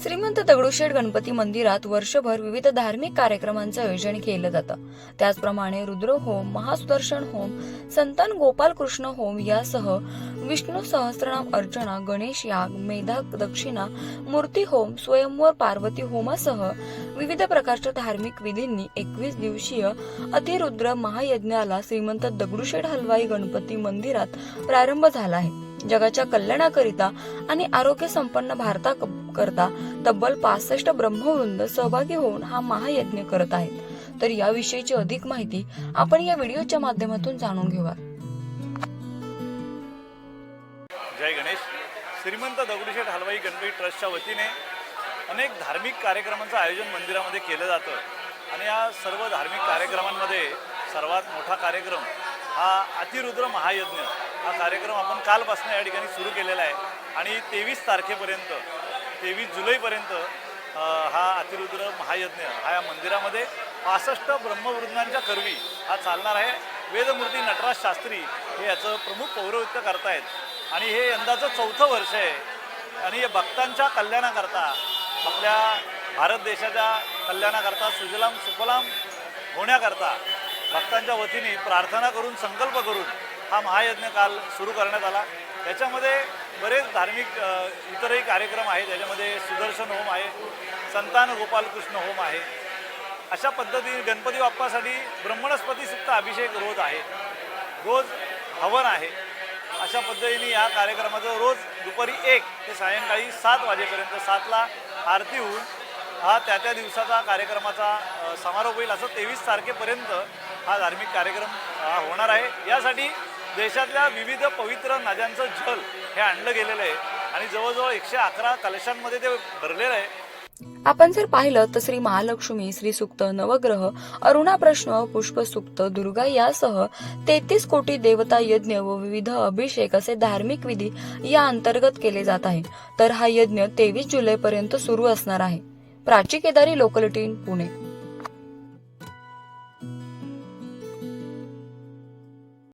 श्रीमंत दगडूशेठ गणपती मंदिरात वर्षभर विविध धार्मिक कार्यक्रमांचं आयोजन केलं जातं। त्याचप्रमाणे रुद्र होम, महासुदर्शन होम, संतान गोपाल कृष्ण होम यासह विष्णू सहस्त्रनाम अर्चना, गणेश याग, मेधा दक्षिणा, मूर्ती होम, स्वयंवर पार्वती होमासह विविध प्रकारच्या धार्मिक विधींनी 21 दिवसीय अतिरुद्र महायज्ञाला श्रीमंत दगडूशेठ हलवाई गणपती मंदिरात प्रारंभ झाला आहे। जगाच्या कल्याणाकरिता आणि आरोग्य संपन्न भारताकरता तब्बल 65 ब्रह्मवृंद सहभागी होऊन हा महायज्ञ करत आहेत। तर याविषयीची अधिक माहिती आपण या व्हिडिओच्या माध्यमातून जाणून घेऊया। जय गणेश। श्रीमंत दगडूशेठ हलवाई गणपती ट्रस्टच्या वतीने अनेक धार्मिक कार्यक्रमांचं आयोजन मंदिरामध्ये केलं जातं आणि या सर्व धार्मिक कार्यक्रमांमध्ये सर्वात मोठा कार्यक्रम हा अतिरुद्र महायज्ञ हा कार्यक्रम आपण कालपासून या ठिकाणी सुरू केलेला आहे आणि 23 तारखेपर्यंत 23 जुलैपर्यंत हा अतिरुद्र महायज्ञ हा या मंदिरामध्ये 65 ब्रह्मवृंदांच्या करवी हा चालणार आहे। वेदमूर्ती नटराज शास्त्री हे याचं प्रमुख पौरोहित्य करतायत आणि हे यंदाचं 4थं वर्ष आहे आणि या भक्तांच्या कल्याणाकरता, आपल्या भारत देशाच्या कल्याणाकरता, सुजलाम सुफलाम होण्याकरता भक्तांच्या वतीने प्रार्थना करून, संकल्प करून हा महायज्ञ काल सुरू करण्यात आला। याच्यामध्ये बरेच धार्मिक इतरही कार्यक्रम आहेत। त्याच्यामध्ये सुदर्शन होम आहे, संतान गोपाल कृष्ण होम आहे। अशा पद्धतीने गणपती बाप्पासाठी ब्रह्मणस्पती सुक्त अभिषेक रोज आहे, रोज हवन आहे। अशा पद्धतीने या कार्यक्रमाचं रोज दुपारी 1 ते सायंकाळी 7 वाजेपर्यंत 7ला आरती होऊन हा त्या दिवसाचा कार्यक्रमाचा समारोप होईल। असं 23 तारखेपर्यंत हा धार्मिक कार्यक्रम होणार आहे। यासाठी देशातल्या विविध पवित्र नद्यांचं जल हे आणलं गेलेलं आहे आणि जवळजवळ 111 कलशांमध्ये ते भरलेलं आहे। आपण जर पाहिलं तर श्री महालक्ष्मी, श्री सूक्त, नवग्रह, अरुणा प्रश्न, पुष्पसूक्त, दुर्गा यासह 33 कोटी देवता यज्ञ व विविध अभिषेक असे धार्मिक विधी या अंतर्गत केले जात आहे। तर हा यज्ञ 23 जुलैपर्यंत सुरू असणार आहे। प्राची केदारी, लोकल 18, पुणे।